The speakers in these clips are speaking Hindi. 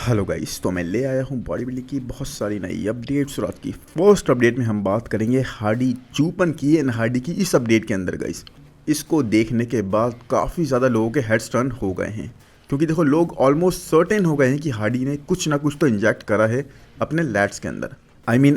हेलो गाइस, तो मैं ले आया हूँ बॉडी बिल्डिंग की बहुत सारी नई अपडेट्स। और आज की फर्स्ट अपडेट में हम बात करेंगे हार्डी चूपन की एंड हार्डी की। इस अपडेट के अंदर गाइस, इसको देखने के बाद काफ़ी ज़्यादा लोगों के हेड्स टर्न हो गए हैं, क्योंकि देखो लोग ऑलमोस्ट सर्टेन हो गए हैं कि हार्डी ने कुछ ना कुछ तो इंजेक्ट करा है अपने लैट्स के अंदर।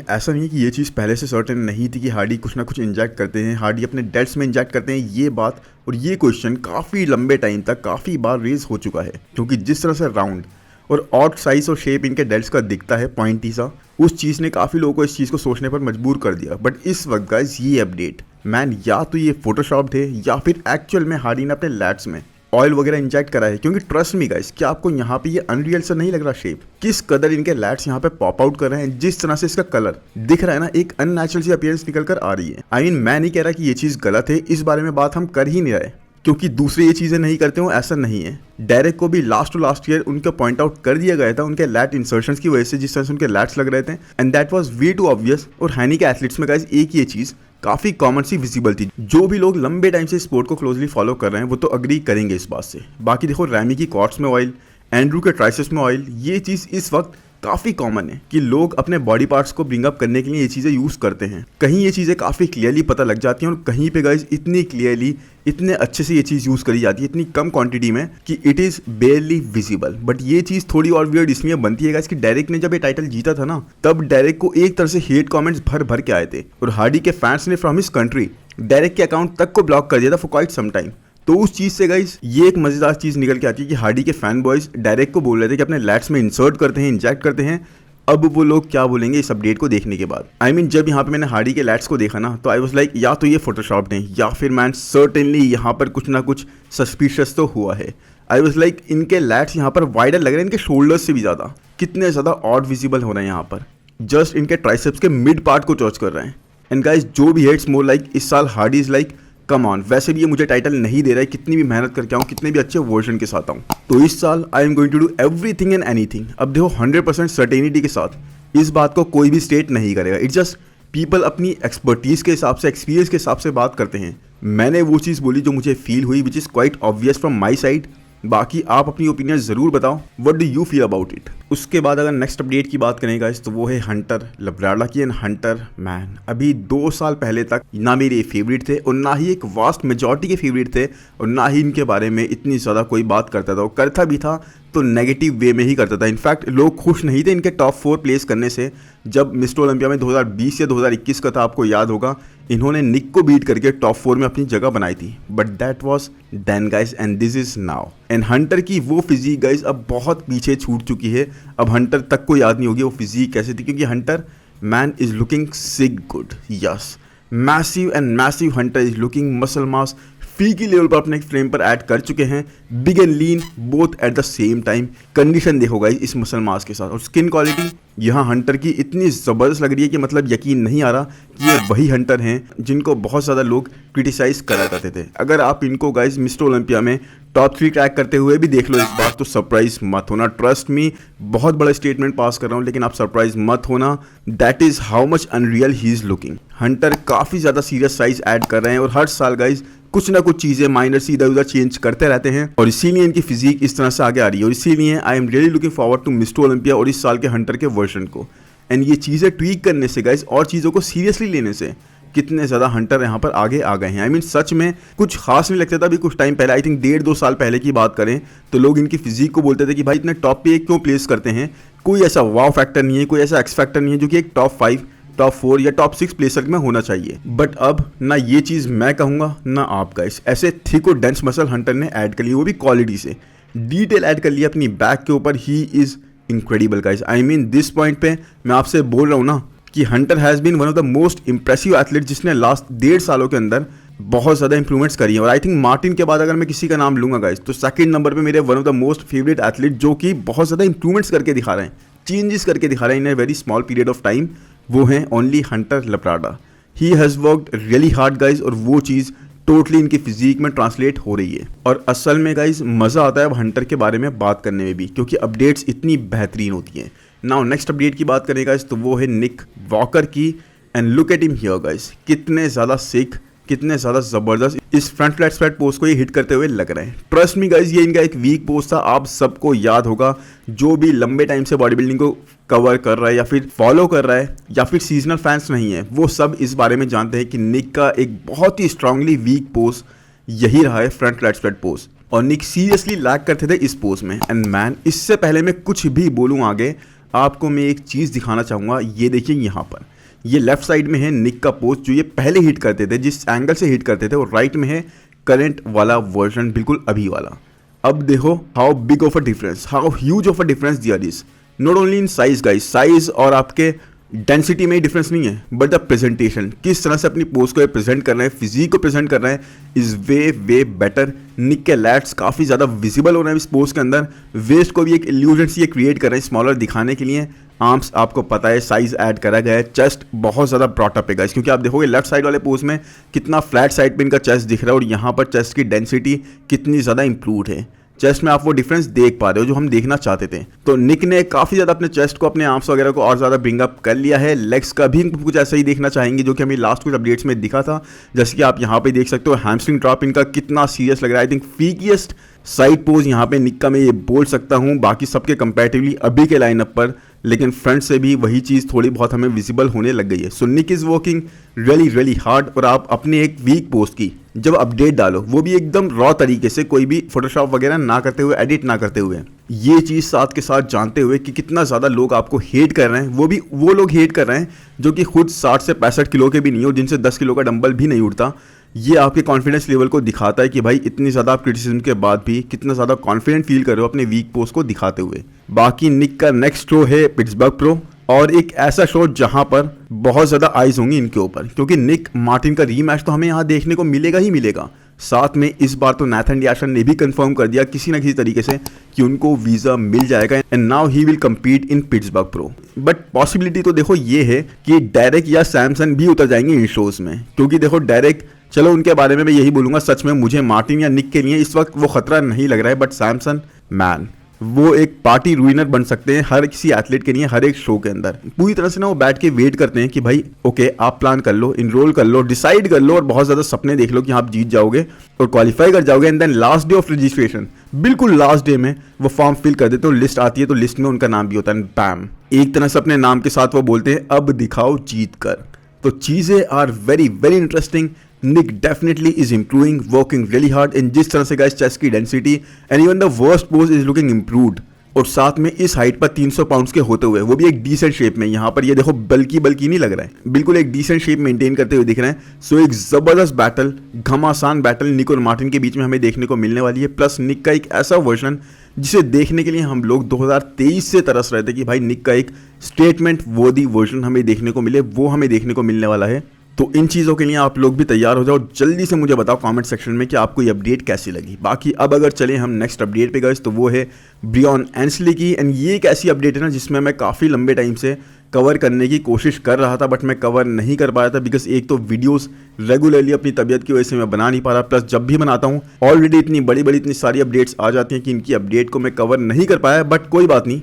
ऐसा नहीं है कि ये चीज़ पहले से सर्टेन नहीं थी कि हार्डी कुछ ना कुछ इंजेक्ट करते हैं, हार्डी अपने डेट्स में इंजेक्ट करते हैं। ये बात और ये क्वेश्चन काफ़ी लंबे टाइम तक काफ़ी बार रेज हो चुका है, क्योंकि जिस तरह से राउंड और ऑड साइज और शेप इनके डेल्ट्स का दिखता है पॉइंटी सा, उस चीज़ ने काफ़ी लोगों को इस चीज़ को सोचने पर मजबूर कर दिया। बट इस वक्त गाइस ये अपडेट मैन या तो ये फोटोशॉप थे या फिर एक्चुअल में हार्डी ने अपने लैट्स में ऑयल वगैरह इंजेक्ट करा है। क्योंकि ट्रस्ट मी गाइस, क्या आपको यहाँ पे ये अनरियल सा नहीं लग रहा शेप? किस कदर इनके लैट्स यहाँ पे पॉप आउट कर रहे हैं, जिस तरह से इसका कलर दिख रहा है ना, एक अननेचुरल सी अपीयरेंस निकल कर आ रही है। मैं नहीं कह रहा कि ये चीज़ गलत है, इस बारे में बात हम कर ही नहीं रहे, क्योंकि दूसरे ये चीज़ें नहीं करते हो ऐसा नहीं है। डायरेक्ट को भी लास्ट टू लास्ट ईयर उनको पॉइंट आउट कर दिया गया था उनके लैट इंसर्शंस की वजह से, जिस तरह से उनके लैट्स लग रहे थे, and that was way too obvious. और हैनी के एथलीट्स में गाइस एक ये चीज़ काफ़ी कॉमन सी विजिबल थी। जो भी लोग लंबे टाइम से स्पोर्ट को क्लोजली फॉलो कर रहे हैं वो तो अग्री करेंगे इस बात से। बाकी देखो, रैमी की कॉर्ड्स में ऑयल, एंड्रू के ट्राइसेप्स में ऑयल, ये चीज़ इस वक्त काफ़ी कॉमन है कि लोग अपने बॉडी पार्ट्स को ब्रिंग अप करने के लिए ये चीज़ें यूज़ करते हैं। कहीं ये चीज़ें काफ़ी क्लियरली पता लग जाती हैं और कहीं पे गाइस इतनी क्लियरली, इतने अच्छे से ये चीज़ यूज़ करी जाती है इतनी कम क्वांटिटी में कि इट इज़ बेयरली विजिबल। बट ये चीज़ थोड़ी और वियर्ड इसलिए बनती है गाइस कि डायरेक्ट ने जब ये टाइटल जीता था ना, तब डायरेक्ट को एक तरह से हेट कमेंट्स भर भर के आए थे और हार्डी के फैंस ने फ्रॉम हिज कंट्री डायरेक्ट के अकाउंट तक को ब्लॉक कर दिया था फॉर क्वाइट सम टाइम। तो उस चीज़ से गाइस ये एक मज़ेदार चीज़ निकल के आती है कि हार्डी के फैन बॉयज़ डायरेक्ट को बोल रहे थे कि अपने लैट्स में इंसर्ट करते हैं, इंजेक्ट करते हैं। अब वो लोग क्या बोलेंगे इस अपडेट को देखने के बाद? जब यहाँ पे मैंने हार्डी के लैट्स को देखा ना, तो आई वाज लाइक या तो ये फोटोशॉप ने या फिर मैन सर्टेनली यहाँ पर कुछ ना कुछ सस्पिशियस तो हुआ है। आई वाज लाइक इनके लैट्स यहाँ पर वाइडर लग रहे हैं इनके शोल्डर्स से भी ज़्यादा। कितने ज़्यादा ऑड विजिबल हो रहे हैं यहाँ पर, जस्ट इनके ट्राइसेप्स के मिड पार्ट को टच कर रहे हैं। एंड गाइस जो भी हेट्स मोर लाइक इस साल Hardy is like come on, वैसे भी ये मुझे टाइटल नहीं दे रहा है, कितनी भी मेहनत करके आऊँ, कितने भी अच्छे वर्जन के साथ आऊँ। तो इस साल I am going to do everything and anything. अब देखो 100% सर्टेनिटी के साथ इस बात को कोई भी स्टेट नहीं करेगा। इट्स जस्ट पीपल अपनी एक्सपर्टीज़ के हिसाब से, एक्सपीरियंस के हिसाब से बात करते हैं। मैंने वो चीज़ बोली जो मुझे फील हुई, which is quite obvious from my side. बाकी आप अपनी ओपिनियन ज़रूर बताओ, what do you feel about it. उसके बाद अगर नेक्स्ट अपडेट की बात करें गाइस, तो वो है हंटर लब्राडा की। एंड हंटर मैन अभी 2 साल पहले तक ना मेरे फेवरेट थे और ना ही एक वास्ट मेजॉरिटी के फेवरेट थे, और ना ही इनके बारे में इतनी ज़्यादा कोई बात करता था। वो करता भी था तो नेगेटिव वे में ही करता था। इनफैक्ट लोग खुश नहीं थे इनके टॉप 4 प्लेस करने से। जब मिस्टर ओलंपिया में 2020 या 2021 का था, आपको याद होगा, इन्होंने निक को बीट करके टॉप 4 में अपनी जगह बनाई थी। But that was then guys and this is now. And Hunter की वो फिजिक गाइस अब बहुत पीछे छूट चुकी है। अब हंटर तक को याद नहीं होगी वो फिजिक कैसे थी, क्योंकि Hunter man is looking sick good. Yes, massive and massive Hunter is looking muscle mass फीकी लेवल पर अपने फ्रेम पर ऐड कर चुके हैं, big and lean both at the same time. Condition देखो गाइस इस मसल मास के साथ, और स्किन क्वालिटी यहाँ हंटर की इतनी ज़बरदस्त लग रही है कि मतलब यकीन नहीं आ रहा कि ये वही हंटर हैं जिनको बहुत ज़्यादा लोग क्रिटिसाइज़ करा करते थे। अगर आप इनको गाइस मिस्टर ओलंपिया में टॉप 3 क्रैक करते हुए भी देख लो इस बार, तो सरप्राइज मत होना। ट्रस्ट मी, बहुत बड़ा स्टेटमेंट पास कर रहा हूँ, लेकिन आप सरप्राइज मत होना। That is how much unreal he is looking. Hunter काफ़ी ज़्यादा सीरियस साइज ऐड कर रहे हैं और हर साल गाइज कुछ ना कुछ चीज़ें माइनर से इधर उधर चेंज करते रहते हैं, और इसीलिए इनकी फिजिक इस तरह से आगे आ रही है। और इसीलिए I am really looking forward to mister Olympia और इस साल के हंटर के वर्जन को। एंड ये चीज़ें ट्वीक करने से गाइज और चीज़ों को सीरियसली लेने से कितने ज़्यादा हंटर यहाँ पर आगे आ गए हैं। सच में कुछ खास नहीं लगता था अभी कुछ टाइम पहले। आई थिंक 1.5-2 साल पहले की बात करें तो लोग इनकी फिजिक को बोलते थे कि भाई इतने टॉप पे क्यों प्लेस करते हैं, कोई ऐसा वाव फैक्टर नहीं है, कोई ऐसा एक्स फैक्टर नहीं है जो कि एक टॉप 5, टॉप 4 या टॉप 6 प्लेसर में होना चाहिए। बट अब ना ये चीज़ मैं कहूँगा ना आप गाइस, ऐसे थिक और डेंस मसल हंटर ने ऐड कर लिया, वो भी क्वालिटी से डिटेल ऐड कर लिया अपनी बैक के ऊपर। He is incredible guys. This point पे मैं आपसे बोल रहा हूँ ना कि Hunter has been one of the most impressive athlete जिसने लास्ट 1.5 सालों के अंदर बहुत ज़्यादा इंप्रूवमेंट्स करी हैं। और आई थिंक मार्टिन के बाद अगर मैं किसी का नाम लूँगा गाइस, तो सेकंड नंबर पे मेरे one of the most favourite athlete जो कि बहुत ज़्यादा इंप्रूवमेंट्स करके दिखा रहे हैं, चेंजेस करके दिखा रहे हैं in a very small period of time, वो हैं only Hunter Labrada. He has worked really hard guys, और वो चीज़ टोटली इनकी फिजिक में ट्रांसलेट हो रही है। और असल में गाइज मज़ा आता है अब हंटर के बारे में बात करने में भी, क्योंकि अपडेट्स इतनी बेहतरीन होती हैं। नाउ नेक्स्ट अपडेट की बात करें गाइज, तो वो है निक वॉकर की। And look at him here guys, कितने ज़्यादा सिक कितने ज़्यादा ज़बरदस्त इस फ्रंट फ्लैट स्प्रेड पोस्ट को ये हिट करते हुए लग रहे हैं। ट्रस्ट मी गाइज, ये इनका एक वीक पोस्ट था, आप सबको याद होगा। जो भी लंबे टाइम से बॉडी बिल्डिंग को कवर कर रहा है या फिर फॉलो कर रहा है या फिर सीजनल फैंस नहीं है, वो सब इस बारे में जानते हैं कि निक का एक बहुत ही स्ट्रांगली वीक पोस्ट यही रहा है, फ्रंट फ्लैट स्प्रेड पोस्ट। और निक सीरियसली लैग करते थे इस पोस्ट में। एंड मैन, इससे पहले मैं कुछ भी बोलूँ आगे, आपको मैं एक चीज़ दिखाना चाहूँगा। ये देखिए यहाँ पर, ये लेफ्ट साइड में है निक का पोस्ट जो ये पहले हिट करते थे, जिस एंगल से हिट करते थे, और राइट में है करंट वाला वर्जन, बिल्कुल अभी वाला। अब देखो how big of a difference, how huge of a difference their is, not only in size guys, size और आपके डेंसिटी में ही डिफरेंस नहीं है, बट द प्रेजेंटेशन, किस तरह से अपनी पोस्ट को प्रेजेंट कर रहे हैं, फिजिक को प्रेजेंट कर रहे हैं, इज वे बेटर। निक के लैट्स काफ़ी ज़्यादा विजिबल हो रहे हैं इस पोस्ट के अंदर, वेस्ट को भी एक इल्यूजन सी क्रिएट कर रहे हैं स्मॉलर दिखाने के लिए। आर्म्स आपको पता है साइज ऐड करा गया है, चेस्ट बहुत ज़्यादा ब्रॉटअप है गाइस, क्योंकि आप देखोगे लेफ्ट साइड वाले पोस्ट में कितना फ्लैट साइड पे इनका चेस्ट दिख रहा है, और यहाँ पर चेस्ट की डेंसिटी कितनी ज़्यादा इंप्रूव्ड है। चेस्ट में आप वो डिफरेंस देख पा रहे हो जो हम देखना चाहते थे। तो निक ने काफ़ी ज़्यादा अपने चेस्ट को, अपने आर्म्स वगैरह को और ज़्यादा ब्रिंग अप कर लिया है। लेग्स का भी कुछ ऐसा ही देखना चाहेंगे जो कि हमें लास्ट कुछ अपडेट्स में दिखा था, जैसे कि आप यहाँ पे देख सकते हो हैमस्ट्रिंग ड्रॉप इनका कितना सीरियस लग रहा है। आई थिंक फीकीएस्ट साइड पोज यहाँ पे निक का मैं ये बोल सकता हूँ, बाकी सबके कंपैरेटिवली अभी के लाइनअप पर, लेकिन फ्रंट से भी वही चीज़ थोड़ी बहुत हमें विजिबल होने लग गई है। सो निक इज़ वर्किंग रियली हार्ड। और आप अपने एक वीक पोस्ट की जब अपडेट डालो, वो भी एकदम रॉ तरीके से, कोई भी फोटोशॉप वगैरह ना करते हुए, एडिट ना करते हुए, ये चीज़ साथ के साथ जानते हुए कि कितना ज़्यादा लोग आपको हेट कर रहे हैं, वो भी वो लोग हेट कर रहे हैं जो कि खुद 60 से 65 किलो के भी नहीं हो, जिनसे 10 किलो का डंबल भी नहीं उठता। ये आपके कॉन्फिडेंस लेवल को दिखाता है कि भाई इतनी ज़्यादा आप क्रिटिसिज्म के बाद भी कितना ज़्यादा कॉन्फिडेंट फील कर रहे हो अपने वीक पोस्ट को दिखाते हुए। बाकी निक का नेक्स्ट शो है पिट्सबर्ग प्रो, और एक ऐसा शो जहां पर बहुत ज़्यादा आइज होंगी इनके ऊपर, क्योंकि निक मार्टिन का रीमैच तो हमें यहाँ देखने को मिलेगा ही मिलेगा। साथ में इस बार तो नाथन डियाशन ने भी कंफर्म कर दिया किसी ना किसी तरीके से कि उनको वीज़ा मिल जाएगा, and now he will compete in Pittsburgh pro. But possibility तो देखो ये है कि डेरेक या सैमसन भी उतर जाएंगे इन शोज़ में, क्योंकि देखो डेरेक, चलो उनके बारे में मैं यही बोलूँगा, सच में मुझे मार्टिन या निक के लिए इस वक्त वो खतरा नहीं लग रहा है, बट सैमसन मैन, वो एक पार्टी रूइनर बन सकते हैं हर किसी एथलीट के लिए, हर एक शो के अंदर। पूरी तरह से ना वो बैठ के वेट करते हैं कि भाई ओके, आप प्लान कर लो, इनरोल कर लो, डिसाइड कर लो, और बहुत ज़्यादा सपने देख लो कि आप जीत जाओगे और क्वालिफाई कर जाओगे, and then last day of registration, बिल्कुल लास्ट डे में वो फॉर्म फिल कर देते हो, लिस्ट आती है तो लिस्ट में उनका नाम भी होता है, बैम, एक तरह से अपने नाम के साथ वो बोलते हैं अब दिखाओ जीत कर। तो चीज़ें are very interesting. Nick definitely is improving, working really hard in जिस तरह से गाइस चेस्ट की density and even the worst pose is looking improved, और साथ में इस हाइट पर 300 पाउंड्स के होते हुए वो भी एक डिसेंट शेप में, यहाँ पर ये देखो बल्कि नहीं लग रहा है, बिल्कुल एक डिसेंट शेप मेंटेन करते हुए दिख रहे हैं। सो एक जबरदस्त बैटल, घमासान बैटल निक और मार्टिन के बीच में हमें देखने को मिलने वाली है। प्लस निक का एक ऐसा वर्जन जिसे देखने के लिए हम लोग 2023 से तरस रहे थे कि भाई निक का एक स्टेटमेंट वर्दी वर्जन हमें देखने को मिले, वो हमें देखने को मिलने वाला है। तो इन चीज़ों के लिए आप लोग भी तैयार हो जाओ, जल्दी से मुझे बताओ कमेंट सेक्शन में कि आपको ये अपडेट कैसी लगी। बाकी अब अगर चले हम नेक्स्ट अपडेट पे गाइस, तो वो है ब्रियॉन एंसली की, एंड ये एक ऐसी अपडेट है ना जिसमें मैं काफ़ी लंबे टाइम से कवर करने की कोशिश कर रहा था, बट मैं कवर नहीं कर पाया था, बिकॉज एक तो वीडियोस रेगुलरली अपनी तबीयत की वजह से मैं बना नहीं पा रहा, प्लस जब भी बनाता हूँ ऑलरेडी इतनी बड़ी इतनी सारी अपडेट्स आ जाती हैं कि इनकी अपडेट को मैं कवर नहीं कर पाया। बट कोई बात नहीं,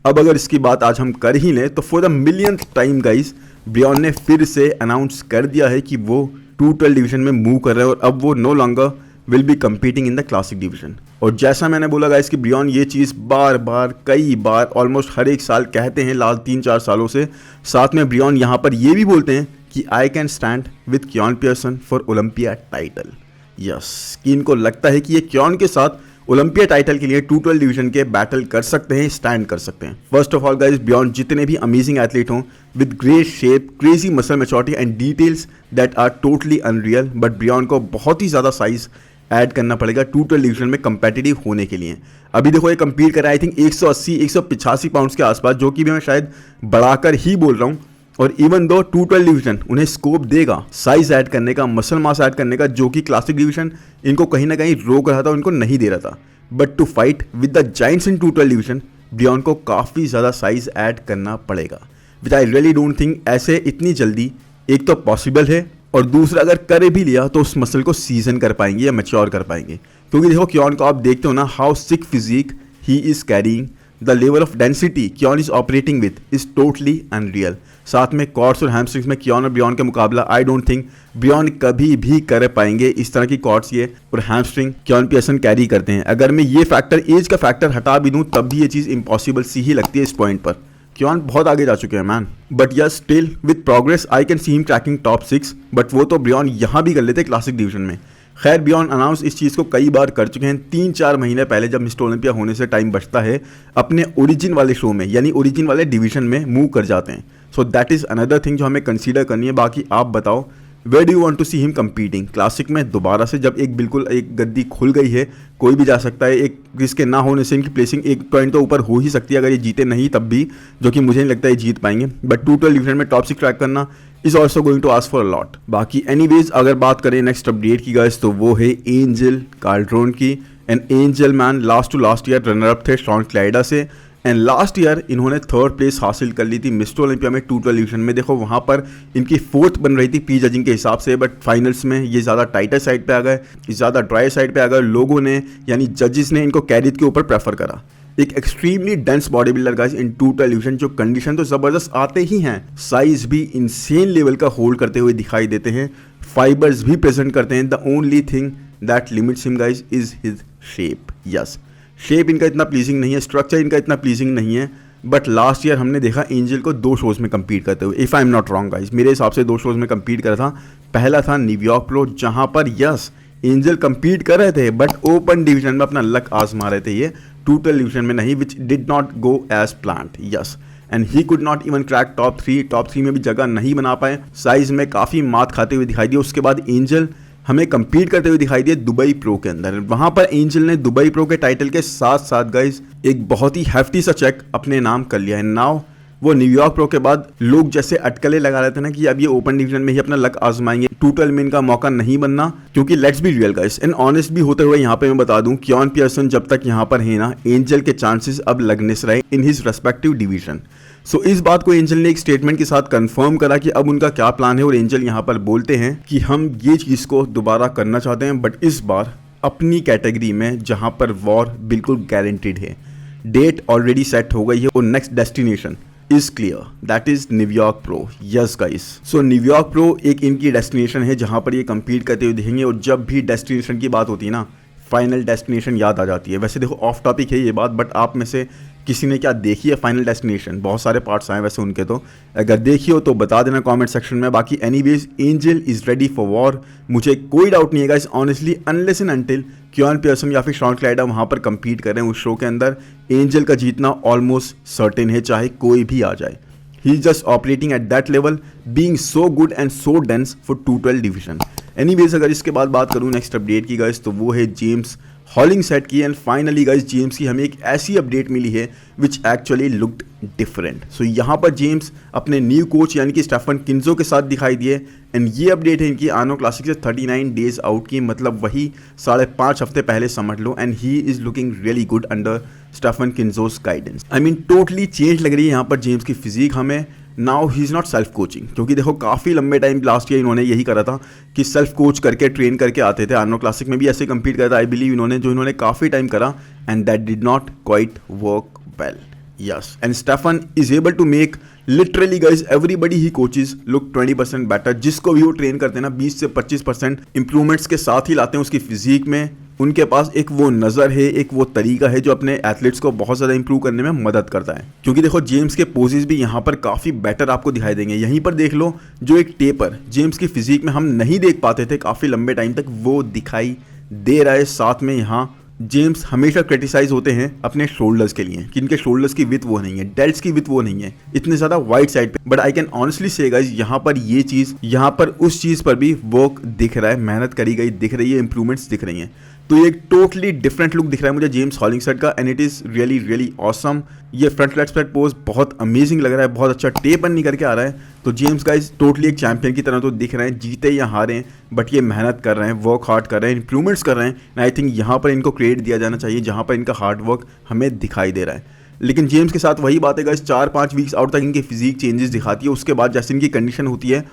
अब अगर इसकी बात आज हम कर ही लें तो for the millionth time guys, Breon ने फिर से अनाउंस कर दिया है कि वो 212 डिवीजन में मूव कर रहे हैं, और अब वो no longer will be competing in the classic division. और जैसा मैंने बोला गाइस कि ब्रियॉन ये चीज़ बार कई बार ऑलमोस्ट हर एक साल कहते हैं लास्ट 3-4 सालों से। साथ में ब्रियॉन यहाँ पर ये भी बोलते हैं कि I can stand with Keone Pearson for Olympia title. Yes, कि इनको लगता है कि ये क्योन के साथ ओलंपिया टाइटल के लिए 212 डिवीजन के बैटल कर सकते हैं, स्टैंड कर सकते हैं। First of all guys, Breon जितने भी अमेजिंग एथलीट हों with great shape, crazy muscle maturity and details that are totally unreal, but Breon को बहुत ही ज़्यादा साइज ऐड करना पड़ेगा 212 डिवीजन में कंपेटिटिव होने के लिए। अभी देखो ये कंपीट कर रहा है आई थिंक 180-185 पाउंड्स के आसपास, जो कि भी मैं शायद बढ़ाकर ही बोल रहा हूँ। और इवन दो 212 डिवीजन उन्हें स्कोप देगा साइज ऐड करने का, मसल मास ऐड करने का, जो कि क्लासिक डिवीजन इनको कहीं ना कहीं रोक रहा था, उनको नहीं दे रहा था। But to fight with the giants in 212 division, Breon को काफ़ी ज़्यादा साइज ऐड करना पड़ेगा, which I really don't think ऐसे इतनी जल्दी एक तो पॉसिबल है, और दूसरा अगर कर भी लिया तो उस मसल को सीजन कर पाएंगे या मैच्योर कर पाएंगे। क्योंकि देखो क्योन को आप देखते हो ना, how sick physique he is carrying, the level of density Keone is operating with is totally unreal. साथ में कॉर्ड्स और हैमस्ट्रिंग्स में क्योन और ब्रियॉन का मुकाबला आई डोंट थिंक ब्रियॉन कभी भी कर पाएंगे। इस तरह की कॉर्ड्स ये और हैमस्ट्रिंग क्योन पियर्सन कैरी करते हैं। अगर मैं ये फैक्टर, एज का फैक्टर हटा भी दूं तब भी ये चीज़ इम्पॉसिबल सी ही लगती है इस पॉइंट पर। क्योन बहुत आगे जा चुके हैं man, but yes still with progress I can see him tracking top 6। But वो तो ब्रियॉन यहाँ भी कर लेते क्लासिक डिवीजन में। खैर ब्रियॉन अनाउंस इस चीज़ को कई बार कर चुके हैं। 3-4 महीने पहले जब मिस्टर ओलंपिया होने से टाइम बचता है अपने ओरिजिन वाले शो में यानी ओरिजिन वाले डिवीजन में मूव कर जाते हैं। So that is another thing जो हमें कंसीडर करनी है। बाकी आप बताओ where do you want to see him competing classic में दोबारा से, जब एक बिल्कुल एक गद्दी खुल गई है, कोई भी जा सकता है। एक इसके ना होने से इनकी प्लेसिंग एक पॉइंट तो ऊपर हो ही सकती है अगर ये जीते नहीं तब भी, जो कि मुझे नहीं लगता है जीत पाएंगे। बट 2-12 डिवीजन में टॉप 6 ट्रैक करना is also going to ask for a lot. बाकी एनीवेज अगर बात करें नेक्स्ट अपडेट की गाइस तो वो है एंजल कार्लट्रॉन की। And Angel man last to last year runner up थे शॉन क्लाइडा से। एंड लास्ट ईयर इन्होंने 3rd प्लेस हासिल कर ली थी मिस्टर ओलंपिया में 2-12 डिवीजन में। देखो वहाँ पर इनकी 4th बन रही थी पी जजिंग के हिसाब से, बट फाइनल्स में ये ज़्यादा टाइटर साइड पे आ गए, ज़्यादा ड्राई साइड पे आ गए। लोगों ने यानी जजेस ने इनको कैरियर के ऊपर प्रेफर करा। एक extremely dense body builder guys in 2-12 division, जो कंडीशन तो ज़बरदस्त आते ही हैं, साइज भी इंसेन लेवल का होल्ड करते हुए दिखाई देते हैं, फाइबर्स भी प्रेजेंट करते हैं। The only thing that limits him guys is his shape. Yes shape इनका इतना प्लीजिंग नहीं है, स्ट्रक्चर इनका इतना प्लीजिंग नहीं है। बट लास्ट ईयर हमने देखा एंजल को 2 शोज़ में compete करते हुए, if I am not wrong guys, मेरे हिसाब से 2 शोज़ में compete करा था। पहला था न्यूयॉर्क प्रो जहां पर यस एंजल compete कर रहे थे बट ओपन डिवीजन में अपना लक आजमा रहे थे, ये 2-12 डिवीजन में नहीं, which did not go as planned. Yes and he could not even crack top 3 में भी जगह नहीं बना पाए, साइज में काफ़ी मात खाते हुए दिखाई दिए। उसके बाद एंजल हमें compete करते हुए दिखाई दिए दुबई प्रो के अंदर। वहां पर एंजल ने दुबई प्रो के टाइटल के साथ साथ गाइज एक बहुत ही हैफ्टी सा चेक अपने नाम कर लिया है। नाउ वो न्यूयॉर्क प्रो के बाद लोग जैसे अटकलें लगा रहे थे ना कि अब ये ओपन डिवीजन में ही अपना लक आजमाएंगे, 2-12 में इनका मौका नहीं बनना। क्योंकि let's be real guys and honest भी होते हुए यहाँ पे मैं बता दूं, क्योन पियर्सन जब तक यहाँ पर है ना, एंजल के चांसेस अब लगने से रहे इन हिज रेस्पेक्टिव डिवीजन। सो इस बात को एंजल ने एक स्टेटमेंट के साथ कंफर्म करा कि अब उनका क्या प्लान है। और एंजल यहाँ पर बोलते हैं कि हम ये चीज़ को दोबारा करना चाहते हैं, बट इस बार अपनी कैटेगरी में जहाँ पर वॉर बिल्कुल गारंटीड है। डेट ऑलरेडी सेट हो गई है और next destination is clear, that is New York pro. Yes guys, so New York pro एक इनकी डेस्टिनेशन है जहाँ पर ये compete करते हुए दिखेंगे। और जब भी डेस्टिनेशन की बात होती है ना, फाइनल डेस्टिनेशन याद आ जाती है। वैसे देखो ऑफ टॉपिक है ये बात, बट आप में से किसी ने क्या देखी है फाइनल डेस्टिनेशन? बहुत सारे पार्ट्स आए वैसे उनके, तो अगर देखी हो तो बता देना कमेंट सेक्शन में। बाकी anyways Angel is ready for war, मुझे कोई डाउट नहीं है guys honestly, unless and until Keone Pearson या फिर शॉन क्लाइडा वहाँ पर compete कर रहे हैं उस शो के अंदर। एंजल का जीतना ऑलमोस्ट सर्टेन है, चाहे कोई भी आ जाए। He is just operating at that level, being so good and so dense for 2-12 division. Anyways अगर इसके बाद बात करूँ नेक्स्ट अपडेट की गाइस तो वो है जेम्स हॉलिंगसेट की। एंड फाइनली गाइस जेम्स की हमें एक ऐसी अपडेट मिली है विच एक्चुअली लुक्ड डिफरेंट। सो यहाँ पर जेम्स अपने न्यू कोच यानी कि स्टेफन किन्जो के साथ दिखाई दिए। एंड ये अपडेट है इनकी आनो क्लासिक से 39 डेज आउट की, मतलब वही 5.5 हफ्ते पहले समझ लो। And he is looking really good under Stefan Kinjos guidance. I mean totally change लग रही है यहाँ पर जेम्स की फिजिक हमें। Now he is not self coaching, क्योंकि देखो काफ़ी लंबे टाइम लास्ट ईयर इन्होंने यही करा था कि सेल्फ कोच करके ट्रेन करके आते थे। आर्नो क्लासिक में भी ऐसे compete करा था आई बिलीव इन्होंने काफ़ी टाइम करा, and that did not quite work well. Yes and Stefan is able to make literally guys everybody he coaches look 20% better. जिसको भी वो ट्रेन करते हैं ना 20 से 25% इंप्रूवमेंट्स के साथ ही लाते हैं उसकी फिजिक में। उनके पास एक वो नज़र है, एक वो तरीका है जो अपने एथलीट्स को बहुत ज़्यादा इंप्रूव करने में मदद करता है। क्योंकि देखो जेम्स के पोजेस भी यहाँ पर काफ़ी बेटर आपको दिखाई देंगे। यहीं पर देख लो जो एक टेपर जेम्स की फिजिक में हम नहीं देख पाते थे काफ़ी लंबे टाइम तक, वो दिखाई दे रहा है। साथ में यहाँ जेम्स हमेशा क्रिटिसाइज होते हैं अपने शोल्डर्स के लिए कि इनके शोल्डर्स की विथ वो नहीं है, डेल्ट्स की विथ वो नहीं है इतने ज़्यादा वाइड साइड पे। बट आई कैन ऑनेस्टली से गाइस यहाँ पर ये चीज़, यहाँ पर उस चीज़ पर भी वर्क दिख रहा है, मेहनत करी गई दिख रही है, इंप्रूवमेंट्स दिख रही हैं। तो ये एक टोटली डिफरेंट लुक दिख रहा है मुझे जेम्स हॉलिंगसेट का, and it is really really awesome. ये फ्रंट लेट स्प्रेड पोज बहुत अमेजिंग लग रहा है, बहुत अच्छा टेप नहीं करके आ रहा है। तो जेम्स गाइस टोटली एक चैंपियन की तरह तो दिख रहे हैं, जीते या हारे, बट ये मेहनत कर रहे हैं, वर्क हार्ड कर रहे हैं, इंप्रूवमेंट्स कर रहे हैं। एंड आई थिंक यहाँ पर इनको क्रेडिट दिया जाना चाहिए जहाँ पर इनका हार्ड वर्क हमें दिखाई दे रहा है। लेकिन जेम्स के साथ वही बात है गाइस, 4-5 वीक्स आउट तक इनकी फिजिक चेंजेस दिखाती है, उसके बाद जैसे इनकी कंडीशन होती है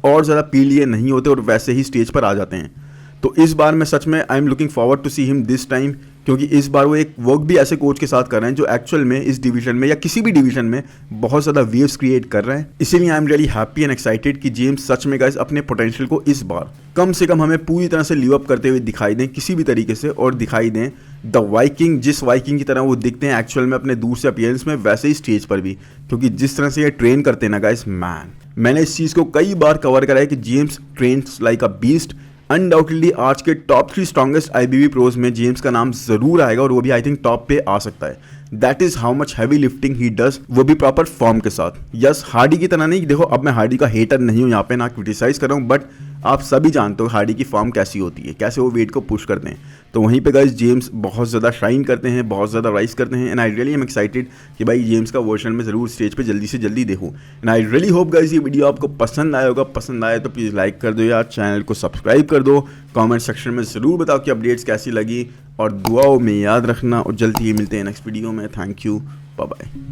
और ज़्यादा पीलिए नहीं होते और वैसे ही स्टेज पर आ जाते हैं। तो इस बार मैं सच में I am looking forward to see him this time क्योंकि इस बार वो एक वर्क भी ऐसे कोच के साथ कर रहे हैं जो एक्चुअल में इस डिवीजन में या किसी भी डिवीजन में बहुत ज़्यादा वेव्स क्रिएट कर रहे हैं। इसीलिए I am really happy and excited कि जेम्स सच में गाइस अपने पोटेंशियल को इस बार कम से कम हमें पूरी तरह से लिव अप करते हुए दिखाई दें किसी भी तरीके से, और दिखाई दें द वाइकिंग, जिस वाइकिंग की तरह वो दिखते हैं एक्चुअल में अपने दूर से अपीयरेंस में, वैसे ही स्टेज पर भी। क्योंकि जिस तरह से ये ट्रेन करते हैं ना गाइस, मैंने इस चीज़ को कई बार कवर करा है कि James trains like a beast. Undoubtedly आज के टॉप 3 स्ट्रॉन्गेस्ट आईबीबी प्रोज में जेम्स का नाम जरूर आएगा, और वो भी आई थिंक टॉप पे आ सकता है। That is how much heavy lifting he does, वो भी प्रॉपर फॉर्म के साथ। यस, हार्डी की तरह नहीं। देखो, अब मैं हार्डी का हेटर नहीं हूँ यहाँ पे, ना क्रिटिसाइज कर रहा हूँ, बट आप सभी जानते हो हार्डी की फॉर्म कैसी होती है, कैसे वो वेट को पुश करते हैं। तो वहीं पे गाइस जेम्स बहुत ज़्यादा शाइन करते हैं, बहुत ज़्यादा राइज करते हैं, and I really am excited कि भाई जेम्स का वर्जन में ज़रूर स्टेज पे जल्दी से जल्दी देखूँ। And I really hope guys ये वीडियो आपको पसंद आया होगा। पसंद आए तो प्लीज़ लाइक कर दो यार, चैनल को सब्सक्राइब कर दो, कमेंट सेक्शन में ज़रूर बताओ कि अपडेट्स कैसी लगी, और दुआओं में याद रखना, और जल्दी ही मिलते हैं नेक्स्ट वीडियो में। Thank you, bye bye.